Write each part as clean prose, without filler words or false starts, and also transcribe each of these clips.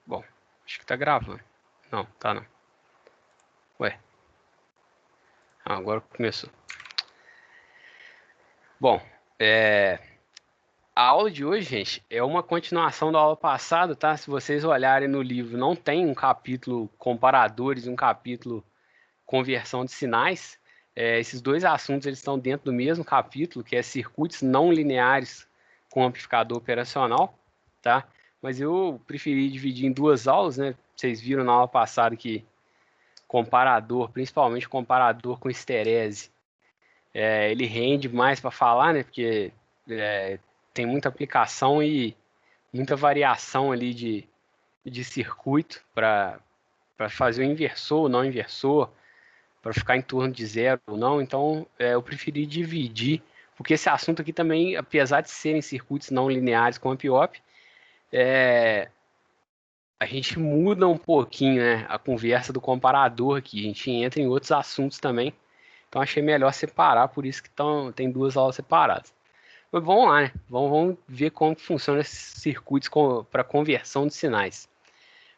Bom, acho que tá gravando. Não, tá não. Ué. Agora começou. Bom, a aula de hoje, gente, é uma continuação da aula passada, tá? Se vocês olharem no livro, não tem um capítulo comparadores e um capítulo conversão de sinais. Esses dois assuntos eles estão dentro do mesmo capítulo, que é circuitos não lineares com amplificador operacional, tá? Mas eu preferi dividir em duas aulas, né? Vocês viram na aula passada que comparador, principalmente comparador com esterese, ele rende mais para falar, né? Porque é, tem muita aplicação e muita variação ali de circuito para fazer o inversor ou não inversor, para ficar em torno de zero ou não. Então, eu preferi dividir, porque esse assunto aqui também, apesar de serem circuitos não lineares com amp-op, a gente muda um pouquinho, né, a conversa do comparador aqui. A gente entra em outros assuntos também. Então, achei melhor separar, por isso que tem duas aulas separadas. Mas vamos lá, né? Vamos ver como que funciona esses circuitos para conversão de sinais.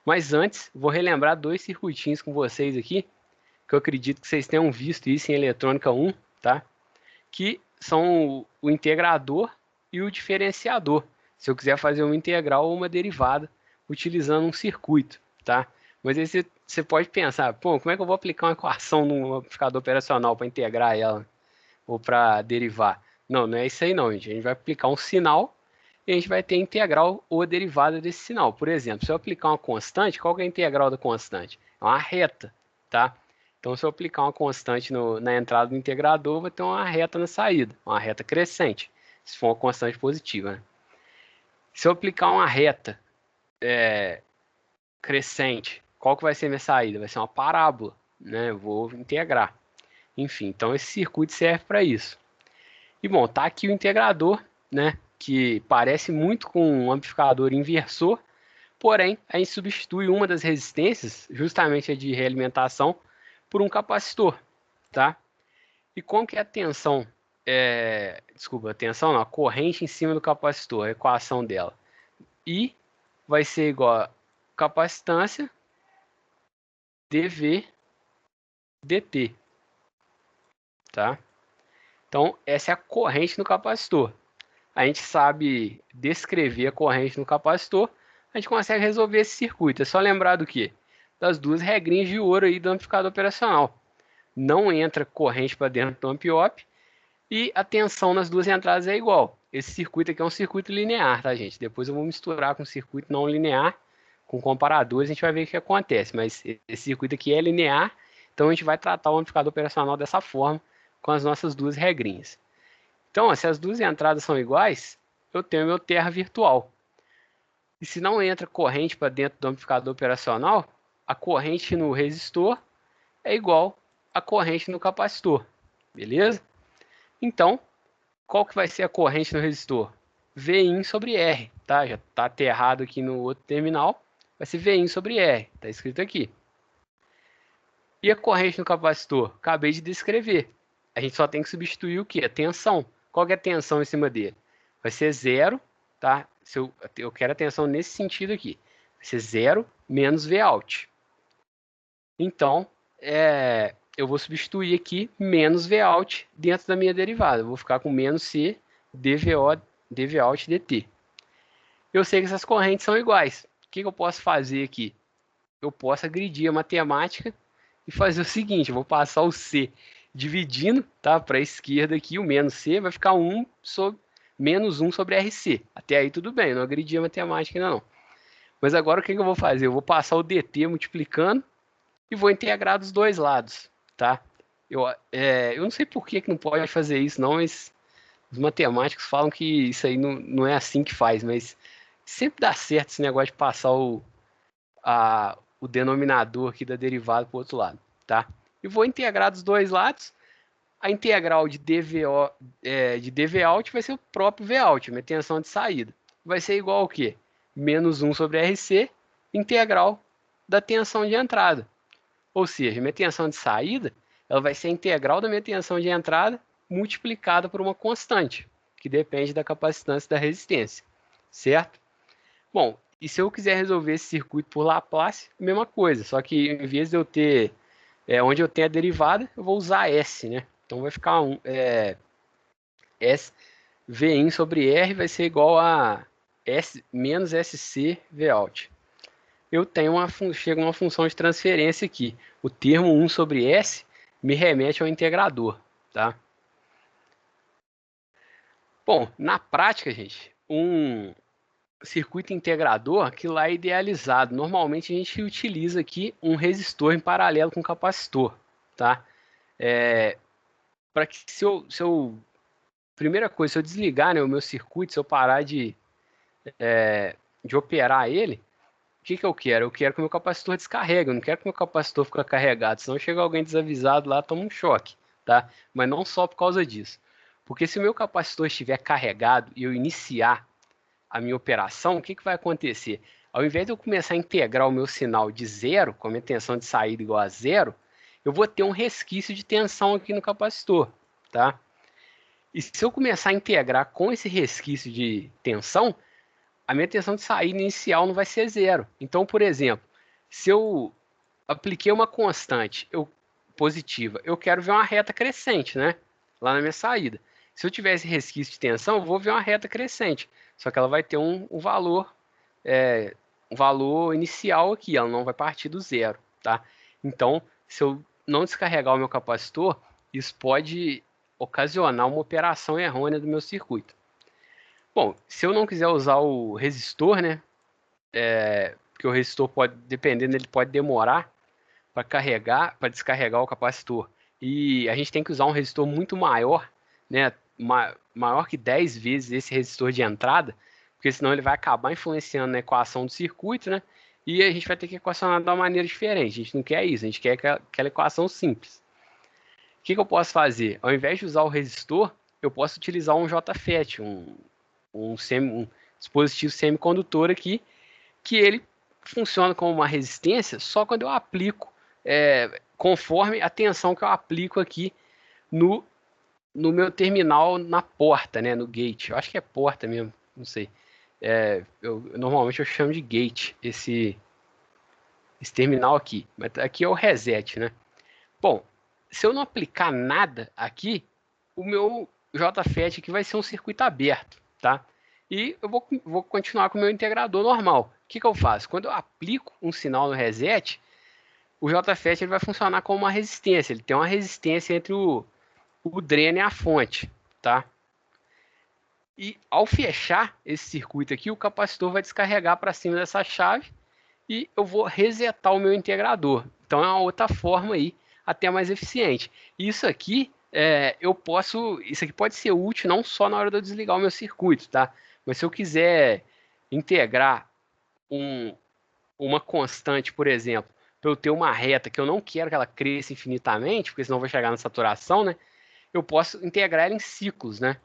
Mas antes, vou relembrar dois circuitinhos com vocês aqui, que eu acredito que vocês tenham visto isso em eletrônica 1, tá? Que são o integrador e o diferenciador. Se eu quiser fazer uma integral ou uma derivada utilizando um circuito, tá? Mas aí você pode pensar, pô, como é que eu vou aplicar uma equação num amplificador operacional para integrar ela ou para derivar? Não, não é isso aí não, gente. A gente vai aplicar um sinal e a gente vai ter a integral ou a derivada desse sinal. Por exemplo, se eu aplicar uma constante, qual que é a integral da constante? É uma reta, tá? Então, se eu aplicar uma constante na entrada do integrador, vai ter uma reta na saída, uma reta crescente, se for uma constante positiva, né? Se eu aplicar uma reta crescente, qual que vai ser a minha saída? Vai ser uma parábola, né? Eu vou integrar. Enfim, então esse circuito serve para isso. E bom, tá aqui o integrador, né? Que parece muito com um amplificador inversor, porém a gente substitui uma das resistências, justamente a de realimentação, por um capacitor, tá? E como que é a tensão? Desculpa, a tensão não, a corrente em cima do capacitor, a equação dela. I vai ser igual a capacitância dV dt, tá? Então, essa é a corrente no capacitor. A gente sabe descrever a corrente no capacitor, a gente consegue resolver esse circuito. É só lembrar do quê? Das duas regrinhas de ouro aí do amplificador operacional. Não entra corrente para dentro do amp-op e a tensão nas duas entradas é igual. Esse circuito aqui é um circuito linear, tá, gente? Depois eu vou misturar com um circuito não linear, com comparadores, a gente vai ver o que acontece. Mas esse circuito aqui é linear, então a gente vai tratar o amplificador operacional dessa forma, com as nossas duas regrinhas. Então, ó, se as duas entradas são iguais, eu tenho meu terra virtual. E se não entra corrente para dentro do amplificador operacional, a corrente no resistor é igual à corrente no capacitor. Beleza? Então, qual que vai ser a corrente no resistor? Vin sobre R, tá? Já está aterrado aqui no outro terminal. Vai ser Vin sobre R, está escrito aqui. E a corrente no capacitor? Acabei de descrever. A gente só tem que substituir o que? A tensão. Qual que é a tensão em cima dele? Vai ser zero, tá? Se eu quero a tensão nesse sentido aqui. Vai ser zero menos Vout. Então, eu vou substituir aqui menos Vout dentro da minha derivada. Eu vou ficar com menos C dVout dt. Eu sei que essas correntes são iguais. O que eu posso fazer aqui? Eu posso agredir a matemática e fazer o seguinte, eu vou passar o C dividindo, tá, para a esquerda aqui, o menos C vai ficar menos 1 sobre RC. Até aí tudo bem, eu não agredi a matemática ainda não. Mas agora o que eu vou fazer? Eu vou passar o DT multiplicando e vou integrar dos dois lados, tá? Eu não sei por que não pode fazer isso não, mas os matemáticos falam que isso aí não é assim que faz, mas sempre dá certo esse negócio de passar o denominador aqui da derivada para o outro lado, tá? E vou integrar dos dois lados. A integral de dVout vai ser o próprio Vout, minha tensão de saída. Vai ser igual ao quê? Menos 1 sobre RC, integral da tensão de entrada. Ou seja, minha tensão de saída ela vai ser a integral da minha tensão de entrada multiplicada por uma constante, que depende da capacitância da resistência, certo? Bom, E se eu quiser resolver esse circuito por Laplace, mesma coisa, só que em vez de eu ter, onde eu tenho a derivada, eu vou usar S, né? Então vai ficar S, Vin sobre R vai ser igual a S menos SC Vout. Eu tenho chego a uma função de transferência aqui. O termo 1 sobre S me remete ao integrador, tá? Bom, na prática, gente, um circuito integrador, aquilo lá é idealizado. Normalmente a gente utiliza aqui um resistor em paralelo com um capacitor, tá? Para que primeira coisa, se eu desligar, né, o meu circuito, se eu parar de operar ele, o que eu quero? Eu quero que o meu capacitor descarregue, eu não quero que o meu capacitor fique carregado, senão chega alguém desavisado lá, toma um choque, tá? Mas não só por causa disso. Porque se o meu capacitor estiver carregado e eu iniciar a minha operação, o que vai acontecer? Ao invés de eu começar a integrar o meu sinal de zero, com a minha tensão de saída igual a zero, eu vou ter um resquício de tensão aqui no capacitor, tá? E se eu começar a integrar com esse resquício de tensão, a minha tensão de saída inicial não vai ser zero. Então, por exemplo, se eu apliquei uma constante positiva, eu quero ver uma reta crescente, né? Lá na minha saída. Se eu tiver esse resquício de tensão, eu vou ver uma reta crescente. Só que ela vai ter um valor inicial aqui, ela não vai partir do zero, tá? Então, se eu não descarregar o meu capacitor, isso pode ocasionar uma operação errônea do meu circuito. Bom, se eu não quiser usar o resistor, né? Porque o resistor pode, dependendo, ele pode demorar para carregar, para descarregar o capacitor. E a gente tem que usar um resistor muito maior, né? Maior que 10 vezes esse resistor de entrada, porque senão ele vai acabar influenciando na equação do circuito, né? E a gente vai ter que equacionar de uma maneira diferente. A gente não quer isso, a gente quer aquela equação simples. O que eu posso fazer? Ao invés de usar o resistor, eu posso utilizar um JFET, um dispositivo semicondutor aqui, que ele funciona como uma resistência só quando eu aplico, conforme a tensão que eu aplico aqui no, no meu terminal na porta, né, no gate. Eu acho que é porta mesmo, não sei. Normalmente eu chamo de gate esse terminal aqui, mas aqui é o reset, né? Bom, se eu não aplicar nada aqui, o meu JFET aqui vai ser um circuito aberto, tá? E eu vou continuar com o meu integrador normal. O que eu faço? Quando eu aplico um sinal no reset, o JFET ele vai funcionar como uma resistência. Ele tem uma resistência entre o dreno e a fonte, tá? E ao fechar esse circuito aqui, o capacitor vai descarregar para cima dessa chave e eu vou resetar o meu integrador. Então é uma outra forma aí, até mais eficiente. Isso aqui isso aqui pode ser útil não só na hora de eu desligar o meu circuito, tá? Mas se eu quiser integrar uma constante, por exemplo, para eu ter uma reta que eu não quero que ela cresça infinitamente, porque senão eu vou chegar na saturação, né? Eu posso integrar ela em ciclos, né?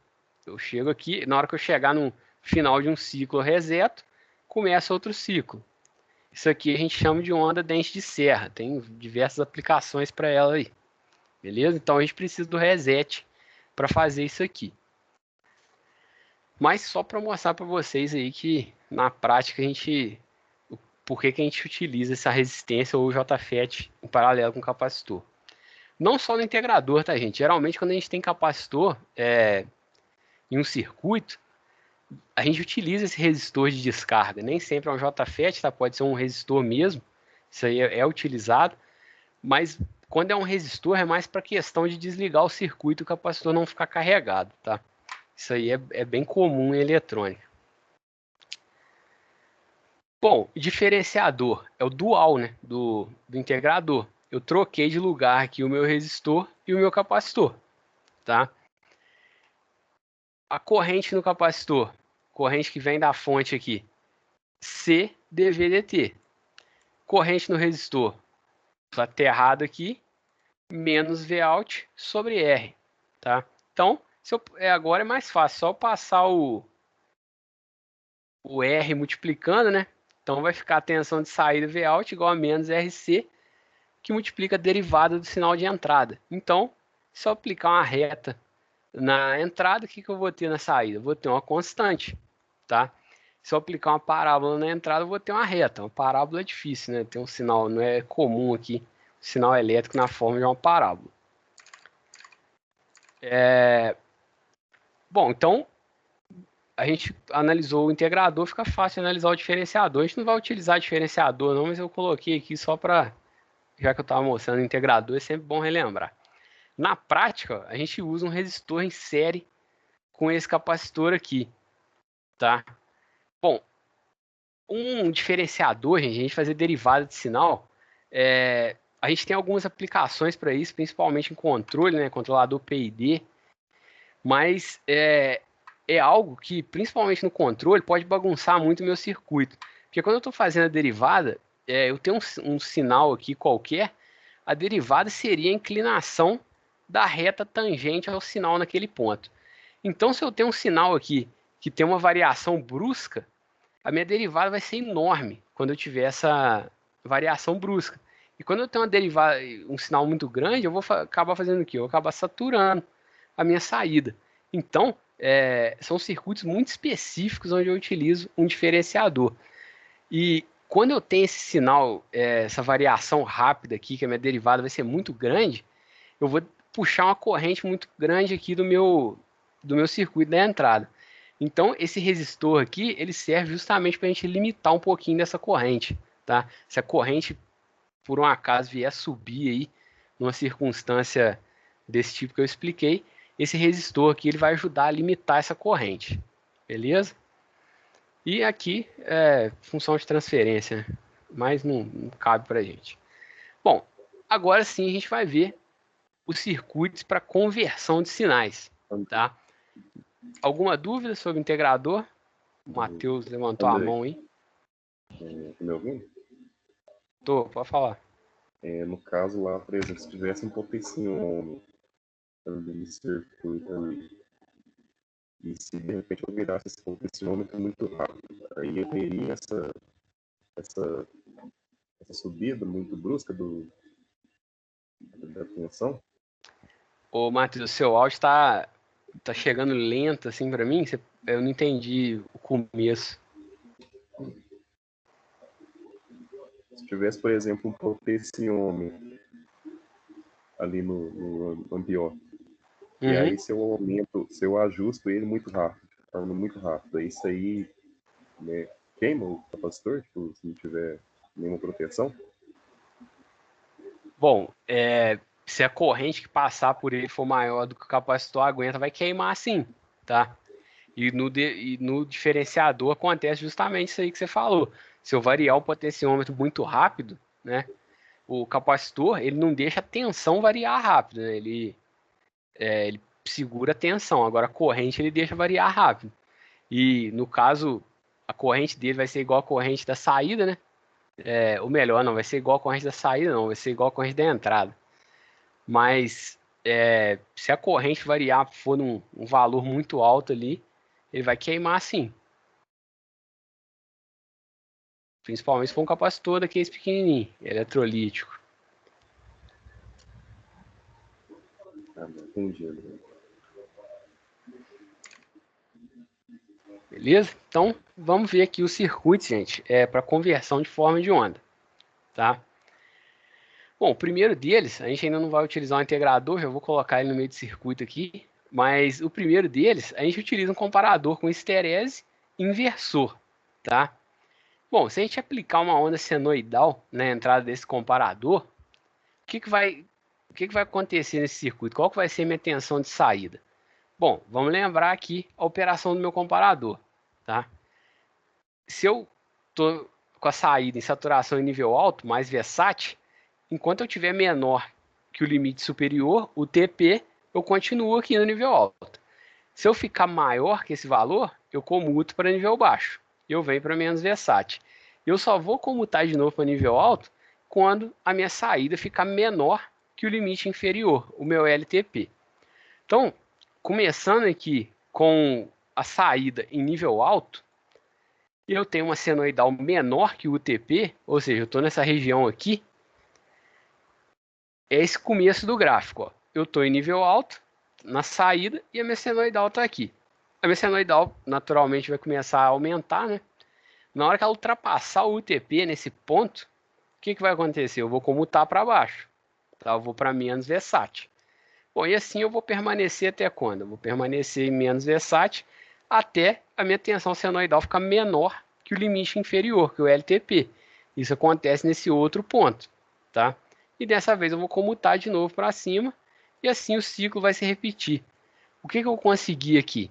Eu chego aqui, na hora que eu chegar no final de um ciclo, eu reseto, começa outro ciclo. Isso aqui a gente chama de onda dente de serra. Tem diversas aplicações para ela aí. Beleza? Então a gente precisa do reset para fazer isso aqui. Mas só para mostrar para vocês aí que na prática por que a gente utiliza essa resistência ou JFET em paralelo com o capacitor. Não só no integrador, tá, gente? Geralmente quando a gente tem capacitor em um circuito, a gente utiliza esse resistor de descarga. Nem sempre é um JFET, tá? Pode ser um resistor mesmo. Isso aí é utilizado. Mas quando é um resistor, é mais para questão de desligar o circuito e o capacitor não ficar carregado, tá? Isso aí é bem comum em eletrônica. Bom, o diferenciador é o dual, né, do integrador. Eu troquei de lugar aqui o meu resistor e o meu capacitor, tá? A corrente no capacitor, corrente que vem da fonte aqui, C dVdt. Corrente no resistor, está aterrado aqui, menos Vout sobre R, tá? Então, agora é mais fácil, só passar o R multiplicando, né? Então vai ficar a tensão de saída Vout igual a menos RC, que multiplica a derivada do sinal de entrada. Então, se eu aplicar uma reta na entrada, o que eu vou ter na saída? Eu vou ter uma constante, tá? Se eu aplicar uma parábola na entrada, eu vou ter uma reta. Uma parábola é difícil, né? Tem um sinal, não é comum aqui, sinal elétrico na forma de uma parábola. Bom, então a gente analisou o integrador, fica fácil analisar o diferenciador. A gente não vai utilizar diferenciador não, mas eu coloquei aqui só para, já que eu estava mostrando o integrador, é sempre bom relembrar. Na prática, a gente usa um resistor em série com esse capacitor aqui, tá? Bom, um diferenciador, gente, a gente fazer derivada de sinal, a gente tem algumas aplicações para isso, principalmente em controle, né? Controlador PID, mas é algo que, principalmente no controle, pode bagunçar muito o meu circuito. Porque quando eu estou fazendo a derivada, eu tenho um sinal aqui qualquer, a derivada seria a inclinação da reta tangente ao sinal naquele ponto. Então, se eu tenho um sinal aqui que tem uma variação brusca, a minha derivada vai ser enorme quando eu tiver essa variação brusca. E quando eu tenho uma derivada, um sinal muito grande, eu vou acabar fazendo o quê? Eu vou acabar saturando a minha saída. Então, são circuitos muito específicos onde eu utilizo um diferenciador. E quando eu tenho esse sinal, essa variação rápida aqui, que a minha derivada vai ser muito grande, eu vou puxar uma corrente muito grande aqui do meu circuito da entrada. Então, esse resistor aqui, ele serve justamente para a gente limitar um pouquinho dessa corrente, tá? Se a corrente, por um acaso, vier subir aí, numa circunstância desse tipo que eu expliquei, esse resistor aqui ele vai ajudar a limitar essa corrente, beleza? E aqui é função de transferência, né? Mas não cabe para a gente. Bom, agora sim a gente vai ver os circuitos para conversão de sinais, tá? Alguma dúvida sobre o integrador? O Matheus levantou a Andrei, mão aí. tá me ouvindo? Tô, pode falar. No caso lá, por exemplo, se tivesse um potenciômetro ali no circuito ali, e se de repente eu virasse esse potenciômetro muito rápido, aí eu teria essa, essa subida muito brusca da tensão. Ô, Matheus, o seu áudio tá chegando lento assim para mim. Eu não entendi o começo. Se tivesse, por exemplo, um potenciômetro ali no ambiótico, e Uhum. aí se eu ajusto ele muito rápido, de forma muito rápida, isso aí, né, queima o capacitor, tipo, se não tiver nenhuma proteção. Bom, se a corrente que passar por ele for maior do que o capacitor aguenta, vai queimar sim, tá? E no diferenciador acontece justamente isso aí que você falou. Se eu variar o potenciômetro muito rápido, né? O capacitor ele não deixa a tensão variar rápido, né? Ele segura a tensão. Agora a corrente ele deixa variar rápido. E no caso, a corrente dele vai ser igual a corrente da saída, né? Ou melhor, não vai ser igual a corrente da saída, não, vai ser igual a corrente da entrada. Mas se a corrente variar for um valor muito alto ali, ele vai queimar sim. Principalmente se for um capacitor daqueles pequenininho, eletrolítico. Entendi. Beleza? Então, vamos ver aqui os circuitos, gente, para conversão de forma de onda, tá? Bom, o primeiro deles, a gente ainda não vai utilizar um integrador, já vou colocar ele no meio do circuito aqui, mas o primeiro deles, a gente utiliza um comparador com esterese inversor, tá? Bom, se a gente aplicar uma onda senoidal na entrada desse comparador, o que que vai acontecer nesse circuito? Qual que vai ser a minha tensão de saída? Bom, vamos lembrar aqui a operação do meu comparador, tá? Se eu estou com a saída em saturação em nível alto, mais versátil, enquanto eu tiver menor que o limite superior, o TP, eu continuo aqui no nível alto. Se eu ficar maior que esse valor, eu comuto para nível baixo. Eu venho para menos versátil. Eu só vou comutar de novo para nível alto quando a minha saída ficar menor que o limite inferior, o meu LTP. Então, começando aqui com a saída em nível alto, eu tenho uma senoidal menor que o UTP, ou seja, eu estou nessa região aqui, é esse começo do gráfico. Ó. Eu estou em nível alto, na saída, e a minha senoidal está aqui. A minha senoidal naturalmente vai começar a aumentar, né? Na hora que ela ultrapassar o UTP nesse ponto, o que vai acontecer? Eu vou comutar para baixo, tá? Eu vou para menos VSAT. Bom, e assim eu vou permanecer até quando? Eu vou permanecer em menos VSAT até a minha tensão senoidal ficar menor que o limite inferior, que o LTP. Isso acontece nesse outro ponto, tá? E dessa vez eu vou comutar de novo para cima e assim o ciclo vai se repetir. O que eu consegui aqui?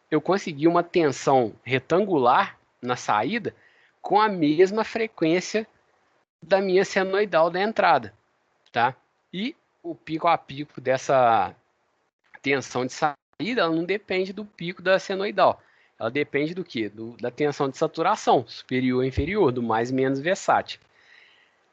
Eu consegui uma tensão retangular na saída com a mesma frequência da minha senoidal da entrada, tá? E o pico a pico dessa tensão de saída, ela não depende do pico da senoidal. Ela depende do quê? Da tensão de saturação, superior ou inferior, do mais menos versátil.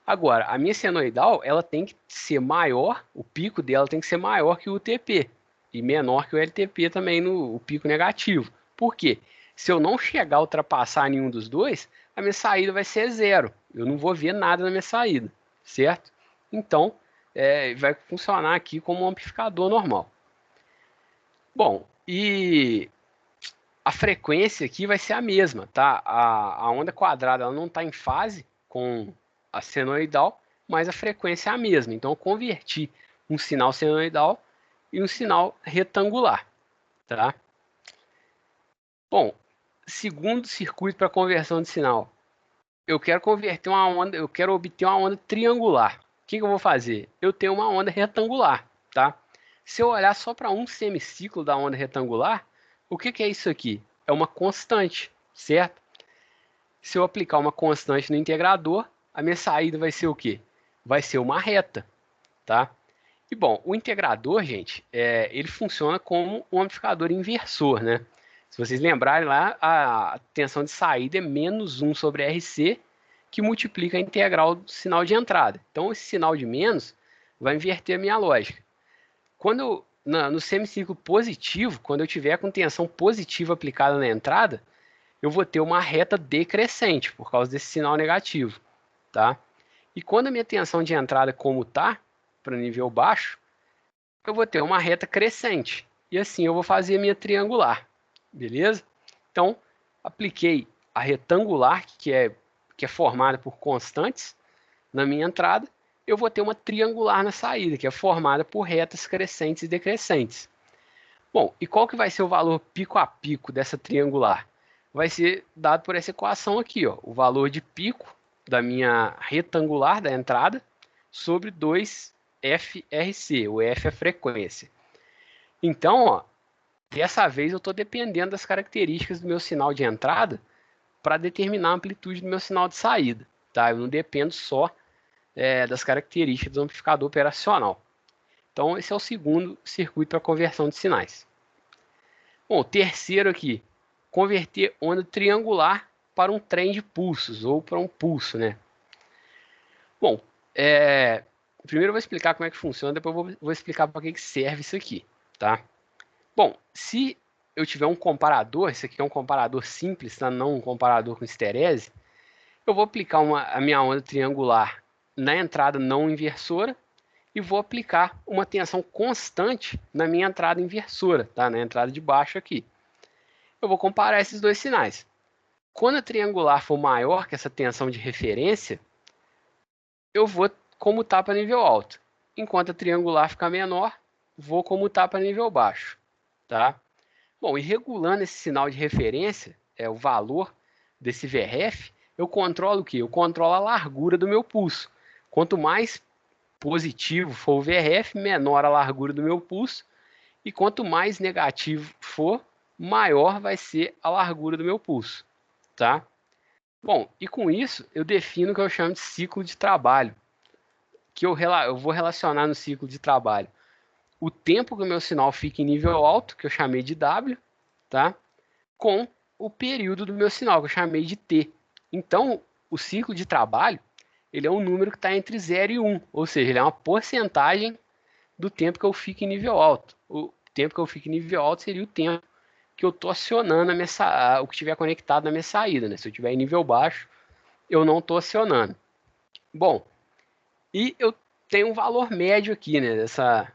Agora, a minha senoidal, ela tem que ser maior, o pico dela tem que ser maior que o UTP e menor que o LTP também no o pico negativo. Por quê? Se eu não chegar a ultrapassar nenhum dos dois, a minha saída vai ser zero. Eu não vou ver nada na minha saída, certo? Então, vai funcionar aqui como um amplificador normal. Bom, e a frequência aqui vai ser a mesma, tá? A onda quadrada ela não está em fase com a senoidal, mas a frequência é a mesma. Então eu converti um sinal senoidal e um sinal retangular, tá? Bom, segundo circuito para conversão de sinal, eu quero converter uma onda, eu quero obter uma onda triangular. O que eu vou fazer? Eu tenho uma onda retangular, tá? Se eu olhar só para um semiciclo da onda retangular, o que é isso aqui? É uma constante, certo? Se eu aplicar uma constante no integrador, a minha saída vai ser o quê? Vai ser uma reta, tá? E bom, o integrador, gente, ele funciona como um amplificador inversor, né? Se vocês lembrarem lá, a tensão de saída é menos 1 sobre RC, que multiplica a integral do sinal de entrada. Então, esse sinal de menos vai inverter a minha lógica. Quando no semiciclo positivo, quando eu tiver com tensão positiva aplicada na entrada, eu vou ter uma reta decrescente por causa desse sinal negativo, tá? E quando a minha tensão de entrada comutar para nível baixo, eu vou ter uma reta crescente. E assim eu vou fazer a minha triangular, beleza? Então, apliquei a retangular, que é formada por constantes, na minha entrada, eu vou ter uma triangular na saída, que é formada por retas crescentes e decrescentes. Bom, e qual que vai ser o valor pico a pico dessa triangular? Vai ser dado por essa equação aqui, ó, o valor de pico da minha retangular da entrada sobre 2FRC, o F é a frequência. Então, ó, dessa vez eu estou dependendo das características do meu sinal de entrada para determinar a amplitude do meu sinal de saída, tá? Eu não dependo só das características do amplificador operacional. Então, esse é o segundo circuito para conversão de sinais. Bom, o terceiro aqui, converter onda triangular para um trem de pulsos, ou para um pulso, né? Bom, primeiro eu vou explicar como é que funciona, depois eu vou explicar para que serve isso aqui, tá? Bom, se eu tiver um comparador, esse aqui é um comparador simples, tá? Não um comparador com esterese, eu vou aplicar a minha onda triangular na entrada não inversora e vou aplicar uma tensão constante na minha entrada inversora, tá? Na entrada de baixo aqui. Eu vou comparar esses dois sinais. Quando a triangular for maior que essa tensão de referência, eu vou comutar para nível alto. Enquanto a triangular ficar menor, vou comutar para nível baixo, tá? Bom, e regulando esse sinal de referência, o valor desse VRF, eu controlo o quê? Eu controlo a largura do meu pulso. Quanto mais positivo for o VRF, menor a largura do meu pulso. E quanto mais negativo for, maior vai ser a largura do meu pulso, tá? Bom, e com isso eu defino o que eu chamo de ciclo de trabalho, que eu vou relacionar no ciclo de trabalho o tempo que o meu sinal fica em nível alto, que eu chamei de W, tá? Com o período do meu sinal, que eu chamei de T. Então, o ciclo de trabalho, ele é um número que está entre 0 e 1, ou seja, ele é uma porcentagem do tempo que eu fico em nível alto. O tempo que eu fico em nível alto seria o tempo que eu estou acionando o que estiver conectado na minha saída, né? Se eu estiver em nível baixo, eu não estou acionando. Bom, e eu tenho um valor médio aqui, né? Dessa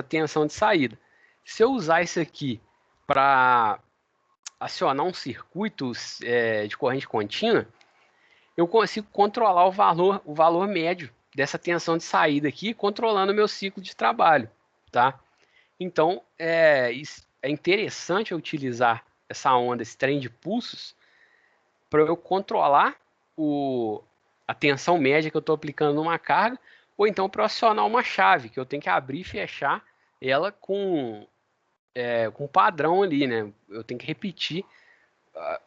tensão de saída. Se eu usar isso aqui para acionar um circuito de corrente contínua, eu consigo controlar o valor médio dessa tensão de saída aqui, controlando o meu ciclo de trabalho, tá? Então, é interessante eu utilizar essa onda, esse trem de pulsos, para eu controlar a tensão média que eu estou aplicando numa carga, ou então para acionar uma chave, que eu tenho que abrir e fechar ela com padrão ali, né? Eu tenho que repetir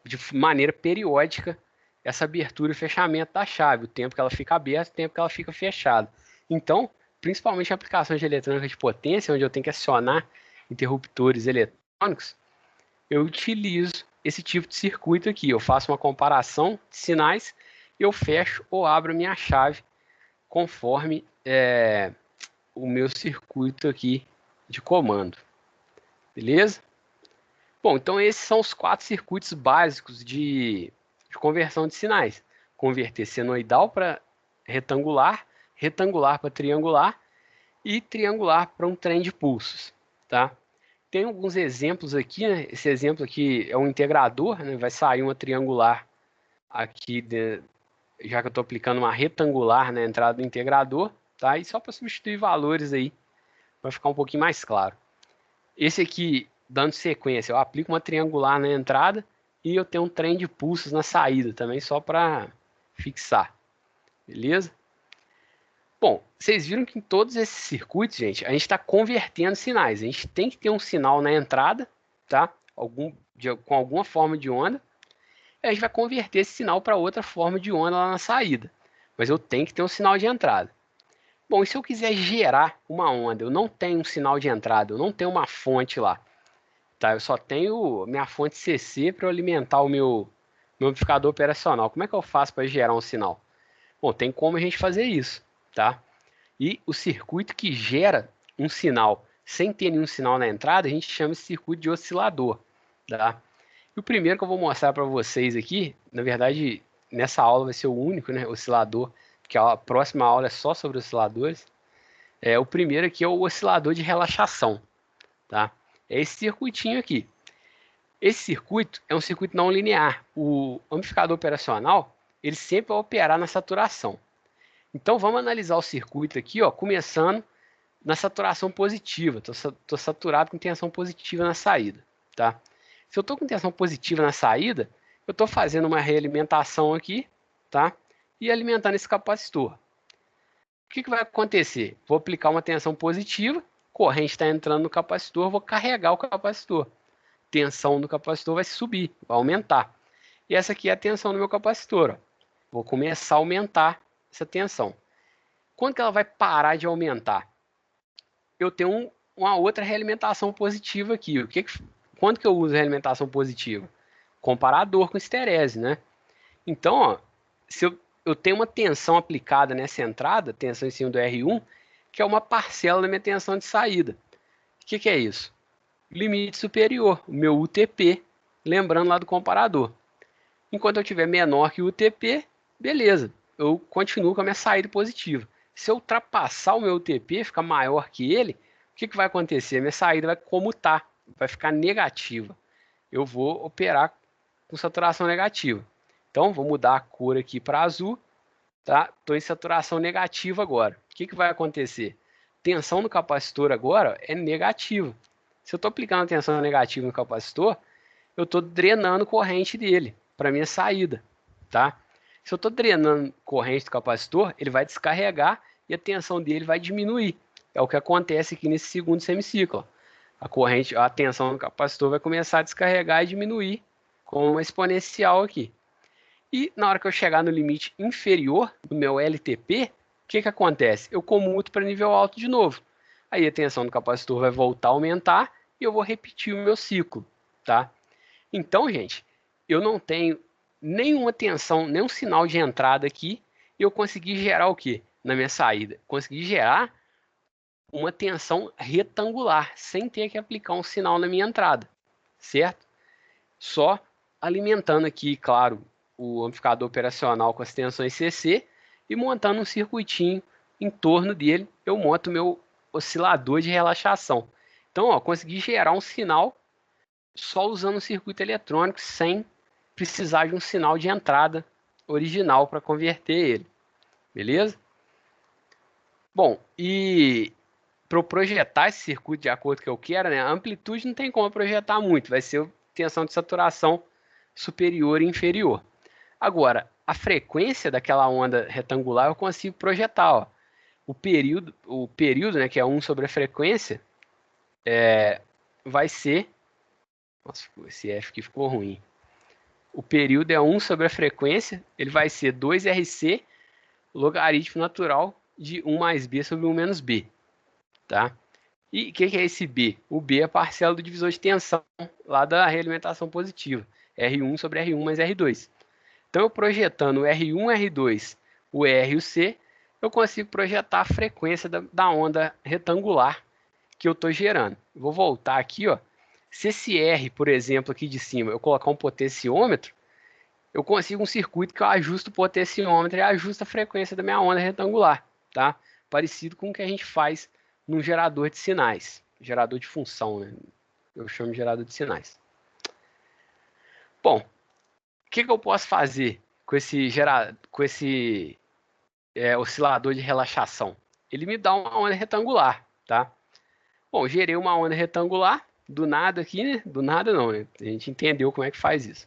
de maneira periódica essa abertura e fechamento da chave, o tempo que ela fica aberta, o tempo que ela fica fechada. Então, principalmente em aplicações de eletrônica de potência, onde eu tenho que acionar interruptores eletrônicos, eu utilizo esse tipo de circuito aqui. Eu faço uma comparação de sinais, eu fecho ou abro a minha chave conforme o meu circuito aqui de comando. Beleza? Bom, então esses são os 4 circuitos básicos de conversão de sinais. Converter senoidal para retangular, retangular para triangular e triangular para um trem de pulsos, tá? Tem alguns exemplos aqui, né? Esse exemplo aqui é um integrador, né? Vai sair uma triangular aqui, já que eu estou aplicando uma retangular na entrada do integrador, tá? E só para substituir valores aí, vai ficar um pouquinho mais claro. Esse aqui, dando sequência, eu aplico uma triangular na entrada e eu tenho um trem de pulsos na saída também, só para fixar, beleza? Bom, vocês viram que em todos esses circuitos, gente, a gente está convertendo sinais. A gente tem que ter um sinal na entrada, tá? Com alguma forma de onda. E a gente vai converter esse sinal para outra forma de onda lá na saída. Mas eu tenho que ter um sinal de entrada. Bom, e se eu quiser gerar uma onda? Eu não tenho um sinal de entrada, eu não tenho uma fonte lá. Tá? Eu só tenho minha fonte CC para alimentar o meu amplificador operacional. Como é que eu faço para gerar um sinal? Bom, tem como a gente fazer isso, tá? E o circuito que gera um sinal sem ter nenhum sinal na entrada, a gente chama esse circuito de oscilador, tá? E o primeiro que eu vou mostrar para vocês aqui, na verdade, nessa aula vai ser o único, né, oscilador, porque a próxima aula é só sobre osciladores. O primeiro aqui é o oscilador de relaxação, tá? É esse circuitinho aqui. Esse circuito é um circuito não linear. O amplificador operacional, ele sempre vai operar na saturação. Então vamos analisar o circuito aqui, ó, começando na saturação positiva. Estou saturado com tensão positiva na saída, tá? Se eu estou com tensão positiva na saída, eu estou fazendo uma realimentação aqui, tá? E alimentando esse capacitor. O que vai acontecer? Vou aplicar uma tensão positiva, corrente está entrando no capacitor, vou carregar o capacitor. Tensão do capacitor vai subir, vai aumentar. E essa aqui é a tensão do meu capacitor, ó. Vou começar a aumentar essa tensão. Quando que ela vai parar de aumentar? Eu tenho uma outra realimentação positiva aqui. Quando que eu uso realimentação positiva? Comparador com esterese, né? Então, ó, se eu tenho uma tensão aplicada nessa entrada, tensão em cima do R1, que é uma parcela da minha tensão de saída. O que é isso? Limite superior, o meu UTP, lembrando lá do comparador. Enquanto eu tiver menor que o UTP, beleza, eu continuo com a minha saída positiva. Se eu ultrapassar o meu UTP, ficar maior que ele, o que vai acontecer? A minha saída vai comutar, vai ficar negativa. Eu vou operar com saturação negativa. Então, vou mudar a cor aqui para azul, tá? Estou em saturação negativa agora. O que vai acontecer? Tensão no capacitor agora é negativa. Se eu estou aplicando a tensão negativa no capacitor, eu estou drenando corrente dele para minha saída, tá? Se eu estou drenando corrente do capacitor, ele vai descarregar e a tensão dele vai diminuir. É o que acontece aqui nesse segundo semiciclo. A tensão do capacitor vai começar a descarregar e diminuir com uma exponencial aqui. E na hora que eu chegar no limite inferior do meu LTP, o que acontece? Eu comuto para nível alto de novo. Aí a tensão do capacitor vai voltar a aumentar e eu vou repetir o meu ciclo, tá? Então, gente, eu não tenho nenhuma tensão, nenhum sinal de entrada aqui e eu consegui gerar o quê? Na minha saída? Consegui gerar uma tensão retangular, sem ter que aplicar um sinal na minha entrada, certo? Só alimentando aqui, claro, o amplificador operacional com as tensões CC e montando um circuitinho em torno dele, eu monto meu oscilador de relaxação. Então, ó, consegui gerar um sinal só usando um circuito eletrônico sem precisar de um sinal de entrada original para converter ele, beleza? Bom, e para eu projetar esse circuito de acordo com o que eu quero, né, a amplitude não tem como projetar muito, vai ser tensão de saturação superior e inferior. Agora, a frequência daquela onda retangular eu consigo projetar, ó. O período, né, que é 1 sobre a frequência, vai ser... Nossa, esse F aqui ficou ruim. O período é 1 sobre a frequência, ele vai ser 2RC logaritmo natural de 1 mais B sobre 1 menos B, tá? E o que é esse B? O B é a parcela do divisor de tensão lá da realimentação positiva, R1 sobre R1 mais R2. Então, eu projetando o R1, R2, o R e o C, eu consigo projetar a frequência da onda retangular que eu estou gerando. Vou voltar aqui, ó. Se esse R, por exemplo, aqui de cima, eu colocar um potenciômetro, eu consigo um circuito que eu ajusto o potenciômetro e ajusto a frequência da minha onda retangular, tá? Parecido com o que a gente faz num gerador de sinais, gerador de função, né? Eu chamo de gerador de sinais. Bom, o que eu posso fazer com esse oscilador de relaxação? Ele me dá uma onda retangular, tá? Bom, gerei uma onda retangular, do nada aqui, né? Do nada não, né? A gente entendeu como é que faz isso.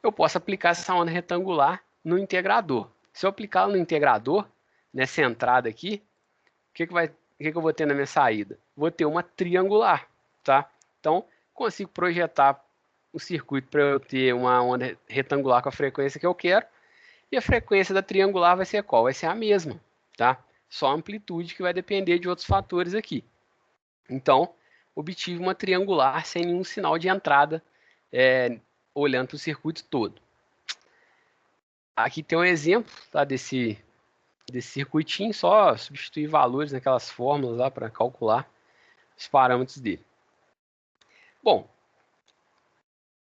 Eu posso aplicar essa onda retangular no integrador. Se eu aplicar no integrador, nessa entrada aqui, o que eu vou ter na minha saída? Vou ter uma triangular, tá? Então, consigo projetar o circuito para eu ter uma onda retangular com a frequência que eu quero, e a frequência da triangular vai ser qual? Vai ser a mesma, tá? Só a amplitude que vai depender de outros fatores aqui. Então, obtive uma triangular sem nenhum sinal de entrada, olhando para o circuito todo. Aqui tem um exemplo, tá, desse circuitinho, só substituir valores naquelas fórmulas lá para calcular os parâmetros dele. Bom,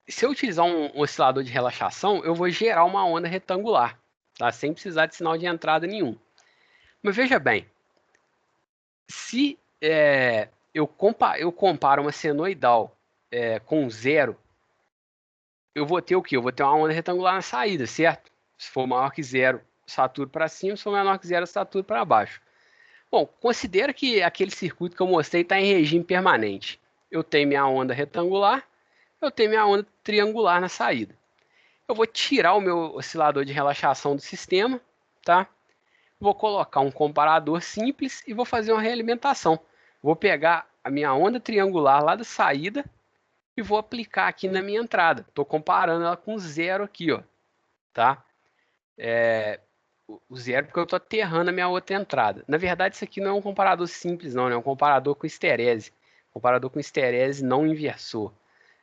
se eu utilizar um oscilador de relaxação, eu vou gerar uma onda retangular, tá, sem precisar de sinal de entrada nenhum. Mas veja bem, se eu comparo uma senoidal com zero, eu vou ter o quê? Eu vou ter uma onda retangular na saída, certo? Se for maior que zero, saturo para cima, se for menor que zero, saturo para baixo. Bom, considera que aquele circuito que eu mostrei está em regime permanente. Eu tenho minha onda retangular, eu tenho minha onda triangular na saída. Eu vou tirar o meu oscilador de relaxação do sistema, tá? Vou colocar um comparador simples e vou fazer uma realimentação. Vou pegar a minha onda triangular lá da saída e vou aplicar aqui na minha entrada. Estou comparando ela com zero aqui, ó, tá? O zero porque eu estou aterrando a minha outra entrada. Na verdade, isso aqui não é um comparador simples, não, né? É um comparador com histerese. Comparador com histerese não inversor.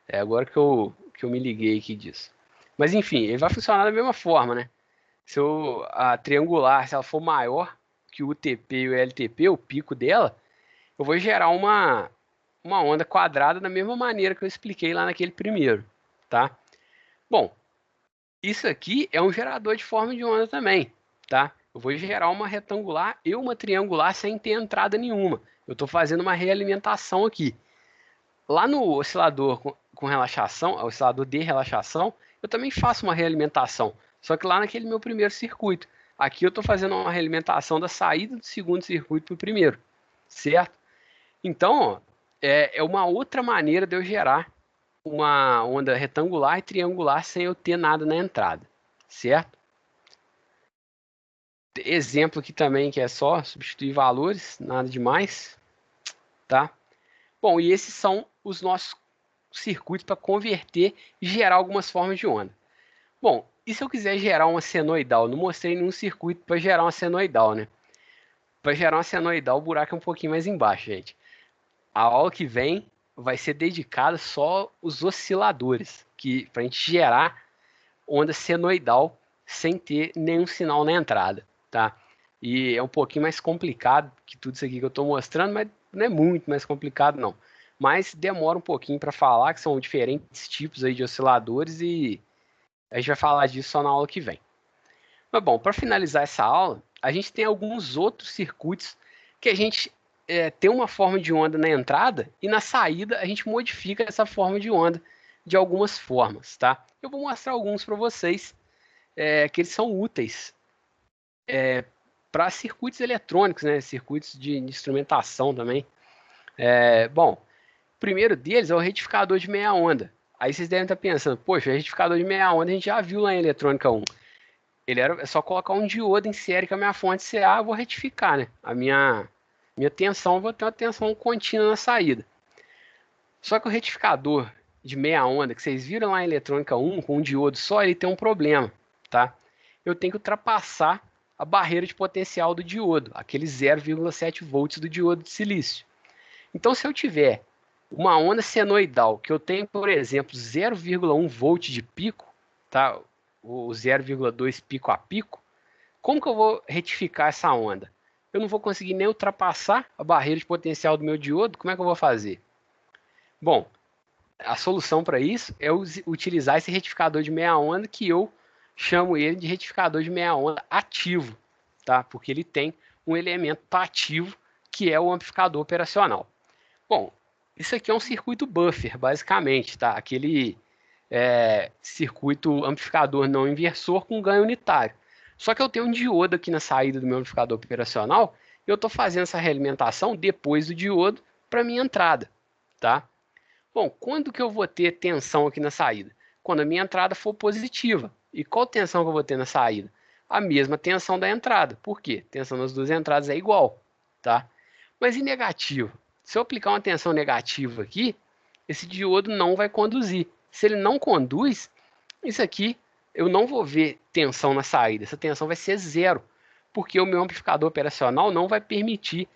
É agora que eu me liguei aqui disso. Mas enfim, ele vai funcionar da mesma forma, né? Se a triangular, se ela for maior que o UTP e o LTP, o pico dela, eu vou gerar uma onda quadrada da mesma maneira que eu expliquei lá naquele primeiro, tá? Bom, isso aqui é um gerador de forma de onda também, tá? Eu vou gerar uma retangular e uma triangular sem ter entrada nenhuma. Eu estou fazendo uma realimentação aqui. Lá no oscilador com relaxação, oscilador de relaxação, eu também faço uma realimentação. Só que lá naquele meu primeiro circuito. Aqui eu estou fazendo uma realimentação da saída do segundo circuito para o primeiro, certo? Então, ó, é uma outra maneira de eu gerar uma onda retangular e triangular sem eu ter nada na entrada, certo? Exemplo aqui também que é só substituir valores, nada demais, tá? Bom, e esses são os nossos circuitos para converter e gerar algumas formas de onda. Bom, e se eu quiser gerar uma senoidal? Não mostrei nenhum circuito para gerar uma senoidal, né? Para gerar uma senoidal, o buraco é um pouquinho mais embaixo, gente. A aula que vem vai ser dedicada só aos osciladores, que para a gente gerar onda senoidal sem ter nenhum sinal na entrada, tá? E é um pouquinho mais complicado que tudo isso aqui que eu estou mostrando, mas não é muito mais complicado não. Mas demora um pouquinho para falar, que são diferentes tipos aí de osciladores e a gente vai falar disso só na aula que vem. Mas bom, para finalizar essa aula, a gente tem alguns outros circuitos que a gente ter uma forma de onda na entrada e na saída a gente modifica essa forma de onda de algumas formas, tá? Eu vou mostrar alguns para vocês que eles são úteis para circuitos eletrônicos, né? Circuitos de instrumentação também. Bom, o primeiro deles é o retificador de meia onda. Aí vocês devem estar pensando, poxa, o retificador de meia onda a gente já viu lá em eletrônica 1. É só colocar um diodo em série com a minha fonte CA, eu vou retificar, né? A minha tensão, eu vou ter uma tensão contínua na saída. Só que o retificador de meia onda, que vocês viram lá em eletrônica 1, com um diodo só, ele tem um problema, tá? Eu tenho que ultrapassar a barreira de potencial do diodo, aqueles 0,7 volts do diodo de silício. Então, se eu tiver uma onda senoidal, que eu tenho, por exemplo, 0,1 volt de pico, tá? O 0,2 pico a pico, como que eu vou retificar essa onda? Eu não vou conseguir nem ultrapassar a barreira de potencial do meu diodo, como é que eu vou fazer? Bom, a solução para isso é utilizar esse retificador de meia onda, que eu chamo ele de retificador de meia onda ativo, tá? Porque ele tem um elemento ativo que é o amplificador operacional. Bom, isso aqui é um circuito buffer, basicamente, tá? Aquele circuito amplificador não inversor com ganho unitário. Só que eu tenho um diodo aqui na saída do meu amplificador operacional e eu estou fazendo essa realimentação depois do diodo para minha entrada, tá? Bom, quando que eu vou ter tensão aqui na saída? Quando a minha entrada for positiva. E qual tensão que eu vou ter na saída? A mesma tensão da entrada. Por quê? Tensão nas duas entradas é igual, tá? Mas e negativo? Se eu aplicar uma tensão negativa aqui, esse diodo não vai conduzir. Se ele não conduz, isso aqui eu não vou ver tensão na saída. Essa tensão vai ser zero, porque o meu amplificador operacional não vai permitir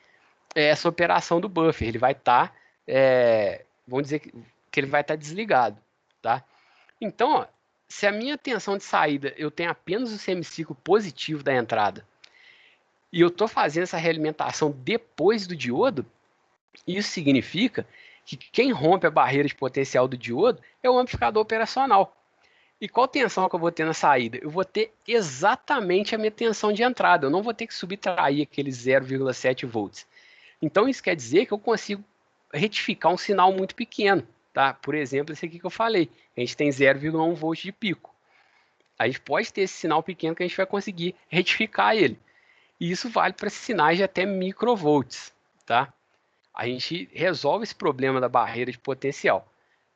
essa operação do buffer. Ele vai estar, vamos dizer que ele vai estar desligado, tá? Então, ó, se a minha tensão de saída eu tenho apenas o semiciclo positivo da entrada e eu estou fazendo essa realimentação depois do diodo, isso significa que quem rompe a barreira de potencial do diodo é o amplificador operacional. E qual tensão que eu vou ter na saída? Eu vou ter exatamente a minha tensão de entrada. Eu não vou ter que subtrair aqueles 0,7 volts. Então isso quer dizer que eu consigo retificar um sinal muito pequeno, tá? Por exemplo, esse aqui que eu falei. A gente tem 0,1 volt de pico. A gente pode ter esse sinal pequeno que a gente vai conseguir retificar ele. E isso vale para sinais de até microvolts, tá? A gente resolve esse problema da barreira de potencial.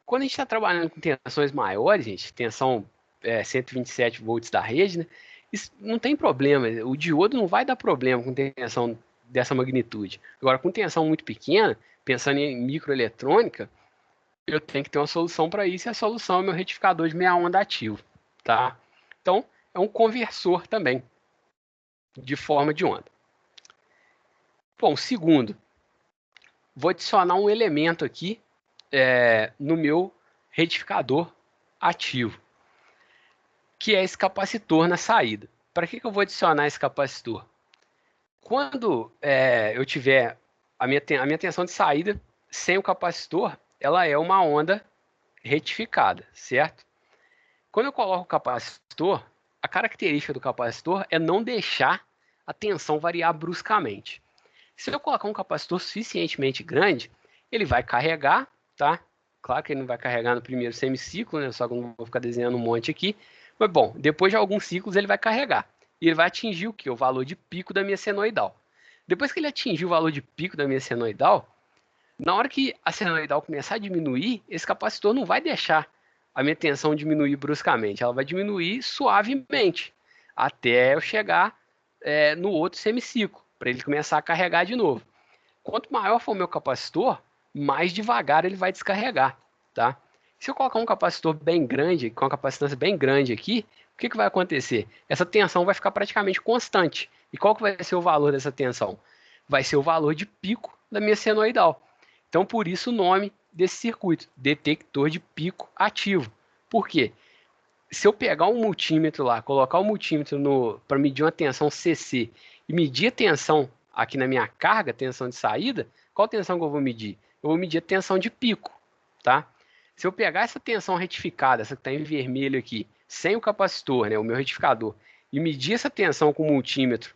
Quando a gente está trabalhando com tensões maiores, gente, tensão 127 volts da rede, né? Isso não tem problema. O diodo não vai dar problema com tensão dessa magnitude. Agora, com tensão muito pequena, pensando em microeletrônica, eu tenho que ter uma solução para isso, e a solução é meu retificador de meia onda ativo, tá? Então, é um conversor também, de forma de onda. Bom, segundo, vou adicionar um elemento aqui no meu retificador ativo, que é esse capacitor na saída. Para que eu vou adicionar esse capacitor? Quando eu tiver a minha tensão de saída sem o capacitor, ela é uma onda retificada, certo? Quando eu coloco o capacitor, a característica do capacitor é não deixar a tensão variar bruscamente. Se eu colocar um capacitor suficientemente grande, ele vai carregar, tá? Claro que ele não vai carregar no primeiro semiciclo, né? Só que eu não vou ficar desenhando um monte aqui. Mas bom, depois de alguns ciclos ele vai carregar. E ele vai atingir o quê? O valor de pico da minha senoidal. Depois que ele atingir o valor de pico da minha senoidal, na hora que a senoidal começar a diminuir, esse capacitor não vai deixar a minha tensão diminuir bruscamente. Ela vai diminuir suavemente, até eu chegar no outro semiciclo, para ele começar a carregar de novo. Quanto maior for o meu capacitor, mais devagar ele vai descarregar, tá? Se eu colocar um capacitor bem grande, com uma capacitância bem grande aqui, o que vai acontecer? Essa tensão vai ficar praticamente constante. E qual que vai ser o valor dessa tensão? Vai ser o valor de pico da minha senoidal. Então, por isso o nome desse circuito, detector de pico ativo. Por quê? Se eu pegar um multímetro lá, colocar o multímetro para medir uma tensão CC e medir a tensão aqui na minha carga, tensão de saída, qual tensão que eu vou medir? Eu vou medir a tensão de pico, tá? Se eu pegar essa tensão retificada, essa que está em vermelho aqui, sem o capacitor, né, o meu retificador, e medir essa tensão com o multímetro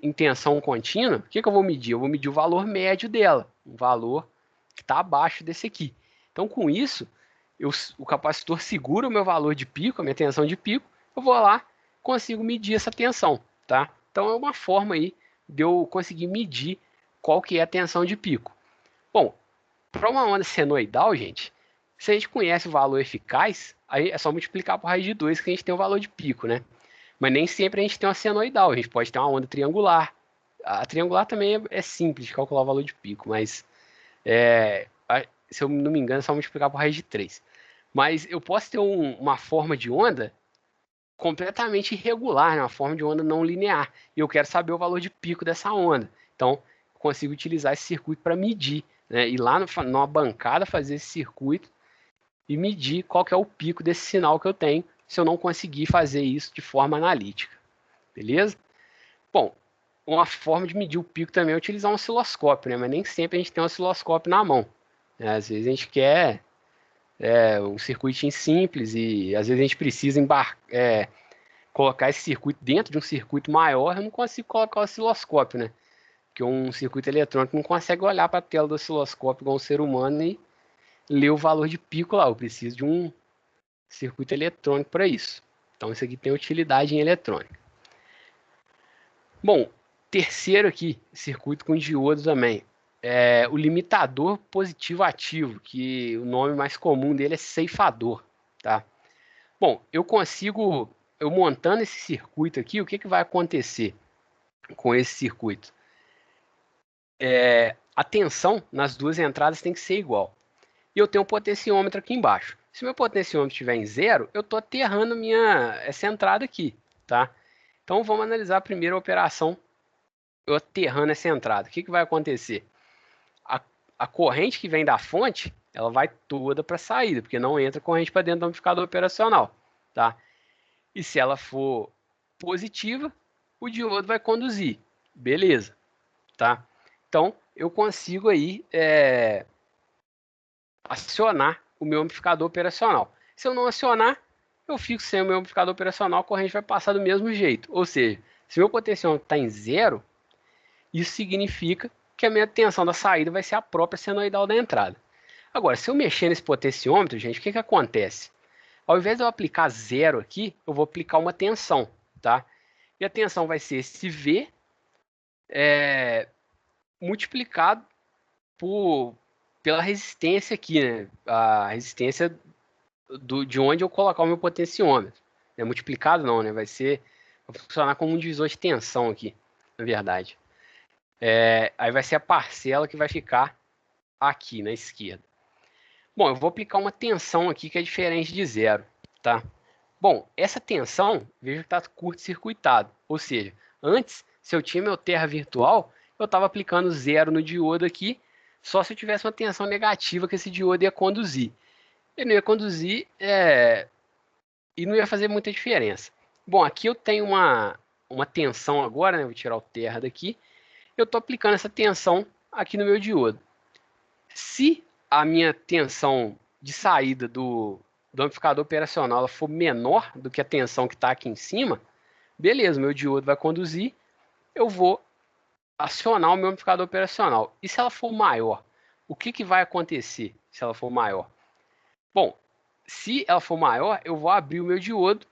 em tensão contínua, o que eu vou medir? Eu vou medir o valor médio dela, um valor que está abaixo desse aqui. Então, com isso, o capacitor segura o meu valor de pico, a minha tensão de pico, eu vou lá, consigo medir essa tensão, tá? Então, é uma forma aí de eu conseguir medir qual que é a tensão de pico. Bom, para uma onda senoidal, gente, se a gente conhece o valor eficaz, aí é só multiplicar por raiz de 2 que a gente tem o valor de pico, né? Mas nem sempre a gente tem uma senoidal, a gente pode ter uma onda triangular. A triangular também é simples de calcular o valor de pico, mas se eu não me engano é só multiplicar por raiz de 3. Mas eu posso ter uma forma de onda completamente irregular, né? Uma forma de onda não linear, e eu quero saber o valor de pico dessa onda. Então, consigo utilizar esse circuito para medir, né? Ir lá numa bancada, fazer esse circuito e medir qual que é o pico desse sinal que eu tenho, se eu não conseguir fazer isso de forma analítica. Beleza? Bom, uma forma de medir o pico também é utilizar um osciloscópio, né? Mas nem sempre a gente tem um osciloscópio na mão, né? Às vezes a gente quer um circuitinho simples e às vezes a gente precisa colocar esse circuito dentro de um circuito maior. Eu não consigo colocar o osciloscópio, né? Porque um circuito eletrônico não consegue olhar para a tela do osciloscópio igual um ser humano e ler o valor de pico lá. Eu preciso de um circuito eletrônico para isso. Então isso aqui tem utilidade em eletrônica. Bom, terceiro aqui, circuito com diodo também. É o limitador positivo ativo, que o nome mais comum dele é ceifador, tá? Bom, eu montando esse circuito aqui, o que vai acontecer com esse circuito? A tensão nas duas entradas tem que ser igual. E eu tenho um potenciômetro aqui embaixo. Se meu potenciômetro estiver em zero, eu estou aterrando essa entrada aqui, tá? Então vamos analisar primeiro a operação eu aterrando essa entrada. O que vai acontecer? A corrente que vem da fonte, ela vai toda para a saída, porque não entra corrente para dentro do amplificador operacional, tá? E se ela for positiva, o diodo vai conduzir. Beleza, tá? Então, eu consigo aí acionar o meu amplificador operacional. Se eu não acionar, eu fico sem o meu amplificador operacional, a corrente vai passar do mesmo jeito. Ou seja, se meu potenciômetro está em zero, isso significa que a minha tensão da saída vai ser a própria senoidal da entrada. Agora, se eu mexer nesse potenciômetro, gente, o que acontece? Ao invés de eu aplicar zero aqui, eu vou aplicar uma tensão, tá? E a tensão vai ser esse V multiplicado pela resistência aqui, né? A resistência de onde eu colocar o meu potenciômetro. Multiplicado não, né? Vai funcionar como um divisor de tensão aqui, na verdade. Aí vai ser a parcela que vai ficar aqui na esquerda. Bom, eu vou aplicar uma tensão aqui que é diferente de zero, tá? Bom, essa tensão, veja que está curto-circuitado. Ou seja, antes, se eu tinha meu terra virtual, eu estava aplicando zero no diodo aqui, só se eu tivesse uma tensão negativa que esse diodo ia conduzir. Ele não ia conduzir e não ia fazer muita diferença. Bom, aqui eu tenho uma tensão agora, né? Vou tirar o terra daqui. Eu estou aplicando essa tensão aqui no meu diodo. Se a minha tensão de saída do amplificador operacional ela for menor do que a tensão que está aqui em cima, beleza, meu diodo vai conduzir, eu vou acionar o meu amplificador operacional. E se ela for maior, o que vai acontecer se ela for maior? Bom, se ela for maior, eu vou abrir o meu diodo,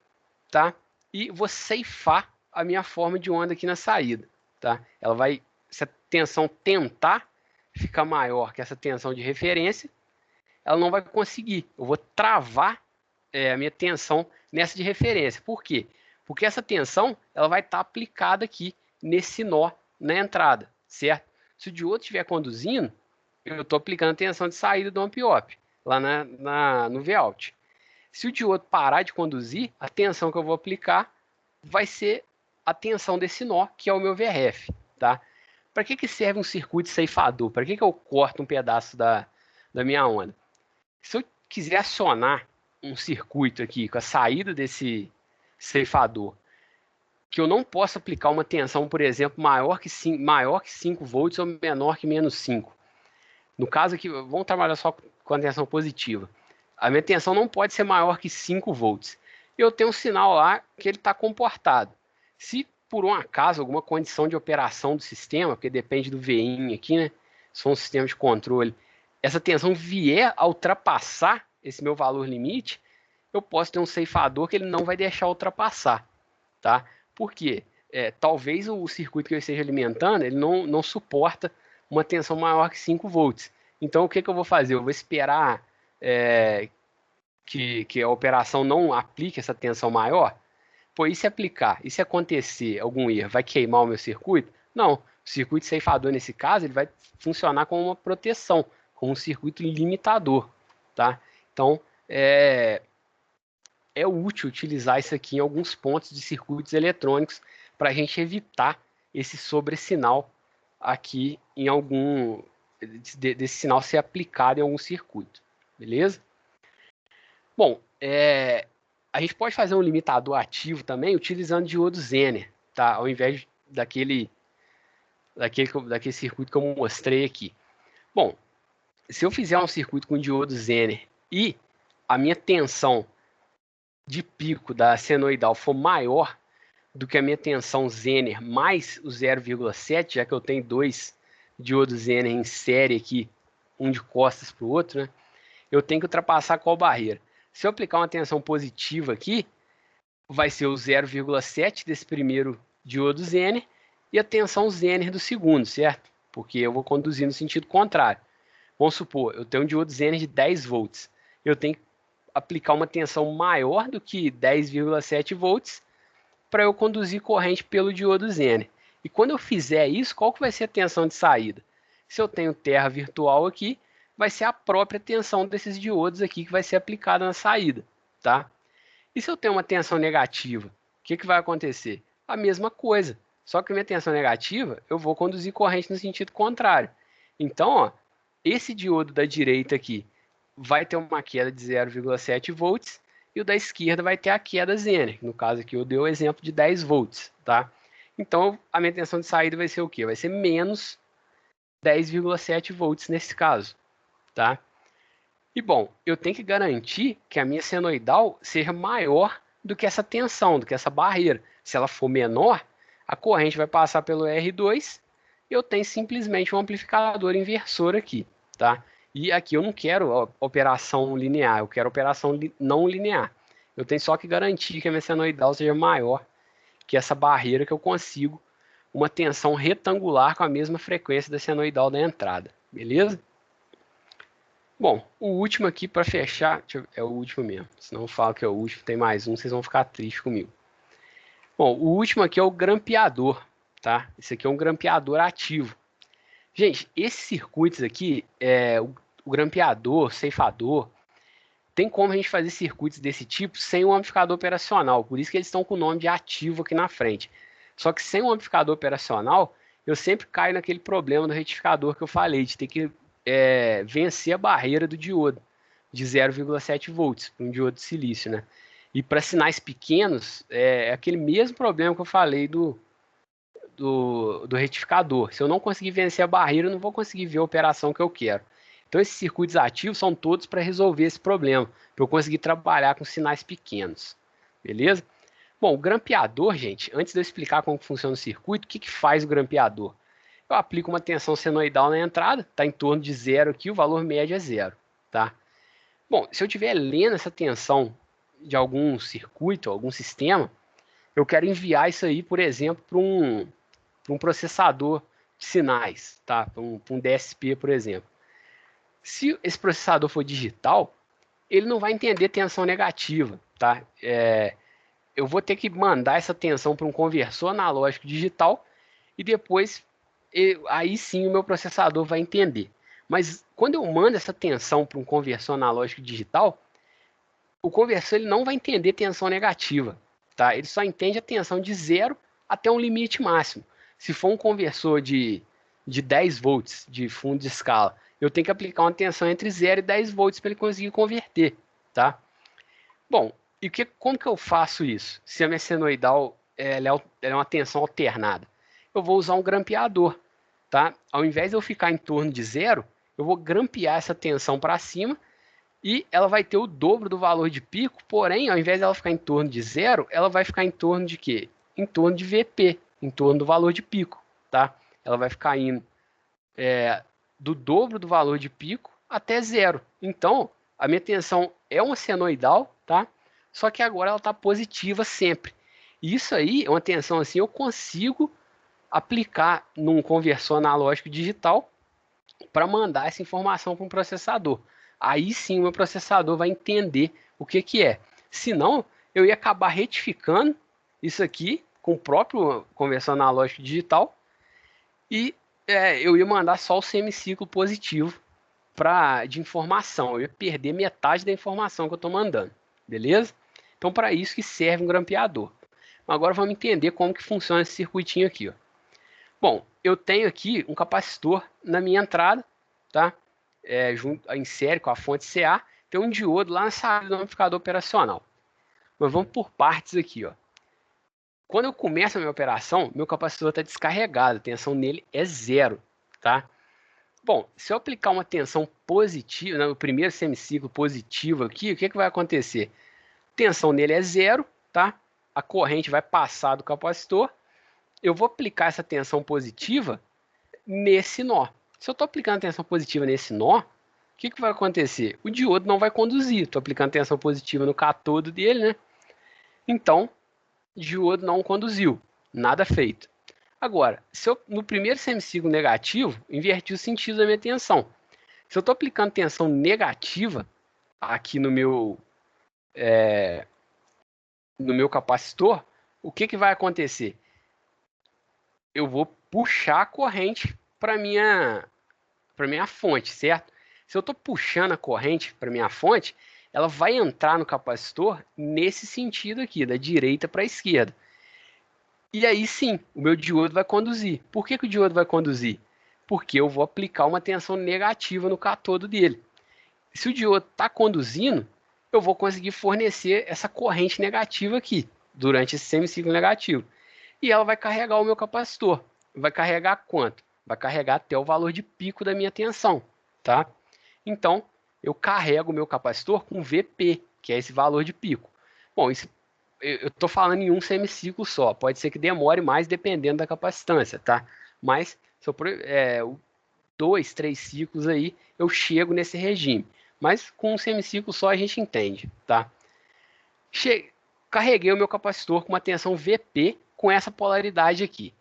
tá? E vou ceifar a minha forma de onda aqui na saída, tá? Se a tensão tentar ficar maior que essa tensão de referência, ela não vai conseguir. Eu vou travar a minha tensão nessa de referência. Por quê? Porque essa tensão ela vai estar aplicada aqui nesse nó na entrada, certo? Se o diodo estiver conduzindo, eu estou aplicando a tensão de saída do amp-op, lá no Vout. Se o diodo parar de conduzir, a tensão que eu vou aplicar vai ser a tensão desse nó, que é o meu VRF, tá? Para que serve um circuito ceifador? Para que eu corto um pedaço da minha onda? Se eu quiser acionar um circuito aqui com a saída desse ceifador, que eu não posso aplicar uma tensão, por exemplo, maior que 5 volts ou menor que menos 5. No caso aqui, vamos trabalhar só com a tensão positiva. A minha tensão não pode ser maior que 5 volts. Eu tenho um sinal lá que ele está comportado. Se por um acaso, alguma condição de operação do sistema, porque depende do VIN aqui, né? Se for um sistema de controle, essa tensão vier a ultrapassar esse meu valor limite, eu posso ter um ceifador que ele não vai deixar ultrapassar, tá? Por quê? Talvez o circuito que eu esteja alimentando, ele não suporta uma tensão maior que 5 volts. Então, o que eu vou fazer? Eu vou esperar que a operação não aplique essa tensão maior. Pô, e se aplicar? E se acontecer algum erro? Vai queimar o meu circuito? Não. O circuito ceifador, nesse caso, ele vai funcionar como uma proteção, como um circuito limitador, tá? Então, é útil utilizar isso aqui em alguns pontos de circuitos eletrônicos para a gente evitar esse sobressinal aqui em algum desse sinal ser aplicado em algum circuito, beleza? Bom, a gente pode fazer um limitador ativo também utilizando diodo Zener, tá? Ao invés daquele circuito que eu mostrei aqui. Bom, se eu fizer um circuito com diodo Zener e a minha tensão de pico da senoidal for maior do que a minha tensão Zener mais o 0,7, já que eu tenho dois diodos Zener em série aqui, um de costas para o outro, né? Eu tenho que ultrapassar qual barreira? Se eu aplicar uma tensão positiva aqui, vai ser o 0,7 desse primeiro diodo Zener e a tensão Zener do segundo, certo? Porque eu vou conduzir no sentido contrário. Vamos supor, eu tenho um diodo Zener de 10 volts. Eu tenho que aplicar uma tensão maior do que 10,7 volts para eu conduzir corrente pelo diodo Zener. E quando eu fizer isso, qual que vai ser a tensão de saída? Se eu tenho terra virtual aqui, vai ser a própria tensão desses diodos aqui que vai ser aplicada na saída, tá? E se eu tenho uma tensão negativa, o que vai acontecer? A mesma coisa, só que minha tensão negativa, eu vou conduzir corrente no sentido contrário. Então, ó, esse diodo da direita aqui vai ter uma queda de 0,7 volts e o da esquerda vai ter a queda Zener. No caso aqui eu dei o exemplo de 10 volts, tá? Então a minha tensão de saída vai ser o quê? Vai ser menos 10,7 volts nesse caso, tá? E bom, eu tenho que garantir que a minha senoidal seja maior do que essa tensão, do que essa barreira. Se ela for menor, a corrente vai passar pelo R2 e eu tenho simplesmente um amplificador inversor aqui, tá? E aqui eu não quero operação linear, eu quero operação não linear. Eu tenho só que garantir que a minha senoidal seja maior que essa barreira, que eu consigo uma tensão retangular com a mesma frequência da senoidal da entrada, beleza? Bom, o último aqui para fechar, é o último mesmo, senão eu falo que é o último, tem mais um, vocês vão ficar tristes comigo. Bom, o último aqui é o grampeador, tá? Esse aqui é um grampeador ativo. Gente, esses circuitos aqui, o grampeador, ceifador, tem como a gente fazer circuitos desse tipo sem um amplificador operacional, por isso que eles estão com o nome de ativo aqui na frente. Só que sem um amplificador operacional, eu sempre caio naquele problema do retificador que eu falei, de ter que vencer a barreira do diodo, de 0,7 volts, para um diodo de silício, né? E para sinais pequenos, é aquele mesmo problema que eu falei do retificador. Se eu não conseguir vencer a barreira, eu não vou conseguir ver a operação que eu quero. Então, esses circuitos ativos são todos para resolver esse problema, para eu conseguir trabalhar com sinais pequenos. Beleza? Bom, o grampeador, gente, antes de eu explicar como funciona o circuito, o que faz o grampeador? Eu aplico uma tensão senoidal na entrada, está em torno de 0 aqui, o valor médio é 0. Tá? Bom, se eu estiver lendo essa tensão de algum circuito, algum sistema, eu quero enviar isso aí, por exemplo, para um processador de sinais, tá? Para um DSP, por exemplo. Se esse processador for digital, ele não vai entender tensão negativa, tá? Eu vou ter que mandar essa tensão para um conversor analógico digital e depois, aí sim, o meu processador vai entender. Mas quando eu mando essa tensão para um conversor analógico digital, o conversor ele não vai entender tensão negativa, tá? Ele só entende a tensão de 0 até um limite máximo. Se for um conversor de 10 volts de fundo de escala, eu tenho que aplicar uma tensão entre 0 e 10 volts para ele conseguir converter, tá? Bom, e como que eu faço isso? Se a minha senoidal ela é uma tensão alternada, eu vou usar um grampeador, tá? Ao invés de eu ficar em torno de 0, eu vou grampear essa tensão para cima e ela vai ter o dobro do valor de pico, porém, ao invés dela ficar em torno de 0, ela vai ficar em torno de quê? em torno de VP, em torno do valor de pico, tá? Ela vai ficar indo do dobro do valor de pico até zero. Então, a minha tensão é uma senoidal, tá? Só que agora ela está positiva sempre. E isso aí é uma tensão assim, eu consigo aplicar num conversor analógico digital para mandar essa informação para um processador. Aí sim o meu processador vai entender o que que é. Senão, eu ia acabar retificando isso aqui com o próprio conversor analógico digital e eu ia mandar só o semiciclo positivo de informação. Eu ia perder metade da informação que eu estou mandando. Beleza? Então, para isso que serve um grampeador. Agora vamos entender como que funciona esse circuitinho aqui. Ó. Bom, eu tenho aqui um capacitor na minha entrada, tá? Junto em série com a fonte CA, tem um diodo lá na saída do amplificador operacional. Mas vamos por partes aqui, ó. Quando eu começo a minha operação, meu capacitor está descarregado, a tensão nele é zero, tá? Bom, se eu aplicar uma tensão positiva, no primeiro semiciclo positivo aqui, o que vai acontecer? Tensão nele é zero, tá? A corrente vai passar do capacitor. Eu vou aplicar essa tensão positiva nesse nó. Se eu estou aplicando tensão positiva nesse nó, o que vai acontecer? O diodo não vai conduzir. Estou aplicando tensão positiva no catodo dele, né? Então, o diodo não conduziu. Nada feito. Agora, se eu, no primeiro semiciclo negativo, inverti o sentido da minha tensão. Se eu estou aplicando tensão negativa aqui no meu capacitor, o que vai acontecer? Eu vou puxar a corrente para minha fonte, certo? Se eu estou puxando a corrente para minha fonte, ela vai entrar no capacitor nesse sentido aqui, da direita para a esquerda. E aí sim, o meu diodo vai conduzir. Por que o diodo vai conduzir? Porque eu vou aplicar uma tensão negativa no catodo dele. Se o diodo está conduzindo, eu vou conseguir fornecer essa corrente negativa aqui, durante esse semiciclo negativo. E ela vai carregar o meu capacitor. Vai carregar quanto? Vai carregar até o valor de pico da minha tensão, tá? Então, eu carrego o meu capacitor com VP, que é esse valor de pico. Bom, isso, eu estou falando em um semiciclo só. Pode ser que demore mais dependendo da capacitância, tá? Mas, se eu, 2, 3 ciclos aí, eu chego nesse regime. Mas com um semiciclo só a gente entende, tá? Carreguei o meu capacitor com uma tensão VP com essa polaridade aqui.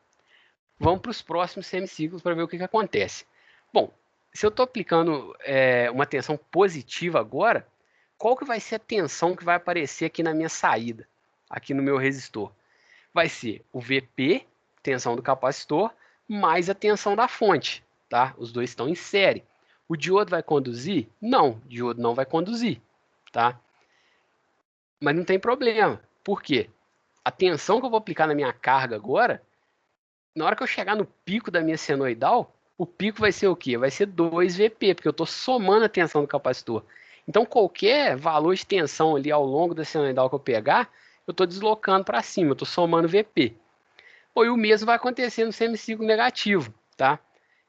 Vamos para os próximos semiciclos para ver o que acontece. Bom, se eu estou aplicando uma tensão positiva agora, qual que vai ser a tensão que vai aparecer aqui na minha saída, aqui no meu resistor? Vai ser o VP, tensão do capacitor, mais a tensão da fonte, tá? Os dois estão em série. O diodo vai conduzir? Não, o diodo não vai conduzir, tá? Mas não tem problema. Por quê? A tensão que eu vou aplicar na minha carga agora, na hora que eu chegar no pico da minha senoidal, o pico vai ser o quê? Vai ser 2VP, porque eu estou somando a tensão do capacitor. Então, qualquer valor de tensão ali ao longo da senoidal que eu pegar, eu estou deslocando para cima, eu estou somando VP. E o mesmo vai acontecer no semiciclo negativo, tá?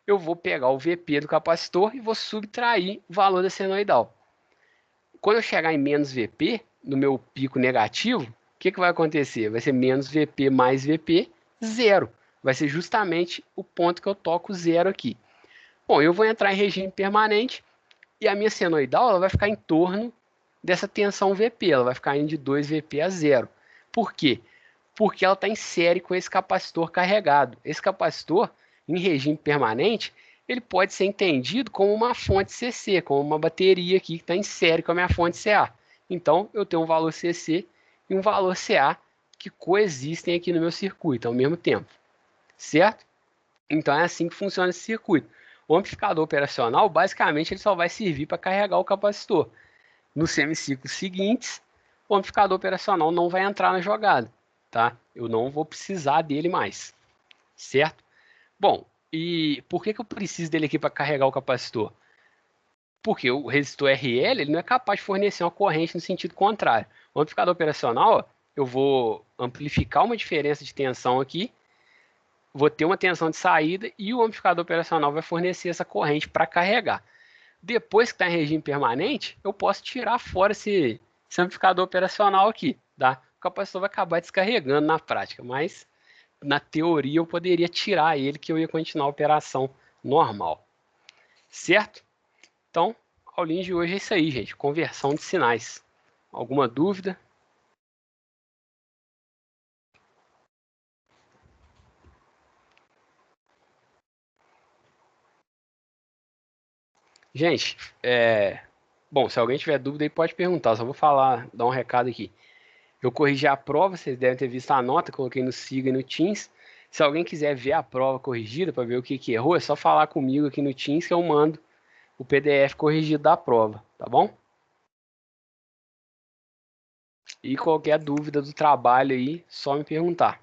Eu vou pegar o VP do capacitor e vou subtrair o valor da senoidal. Quando eu chegar em menos VP, no meu pico negativo, o que vai acontecer? Vai ser menos VP mais VP, zero. Vai ser justamente o ponto que eu toco zero aqui. Bom, eu vou entrar em regime permanente e a minha senoidal ela vai ficar em torno dessa tensão VP. Ela vai ficar indo de 2 VP a zero. Por quê? Porque ela está em série com esse capacitor carregado. Esse capacitor, em regime permanente, ele pode ser entendido como uma fonte CC, como uma bateria aqui que está em série com a minha fonte CA. Então, eu tenho um valor CC e um valor CA que coexistem aqui no meu circuito ao mesmo tempo. Certo? Então, é assim que funciona esse circuito. O amplificador operacional, basicamente, ele só vai servir para carregar o capacitor. Nos semiciclos seguintes, o amplificador operacional não vai entrar na jogada, tá? Eu não vou precisar dele mais, certo? Bom, e por que eu preciso dele aqui para carregar o capacitor? Porque o resistor RL ele não é capaz de fornecer uma corrente no sentido contrário. O amplificador operacional, eu vou amplificar uma diferença de tensão aqui, vou ter uma tensão de saída e o amplificador operacional vai fornecer essa corrente para carregar. Depois que está em regime permanente, eu posso tirar fora esse amplificador operacional aqui, tá? o capacitor vai acabar descarregando na prática, mas na teoria eu poderia tirar ele que eu ia continuar a operação normal, certo? Então, a aulinha de hoje é isso aí, gente, conversão de sinais. Alguma dúvida? Gente, bom, se alguém tiver dúvida aí pode perguntar, só vou falar, dar um recado aqui. Eu corrigi a prova, vocês devem ter visto a nota, coloquei no Siga e no Teams. Se alguém quiser ver a prova corrigida para ver o que errou, é só falar comigo aqui no Teams que eu mando o PDF corrigido da prova, tá bom? E qualquer dúvida do trabalho aí, só me perguntar.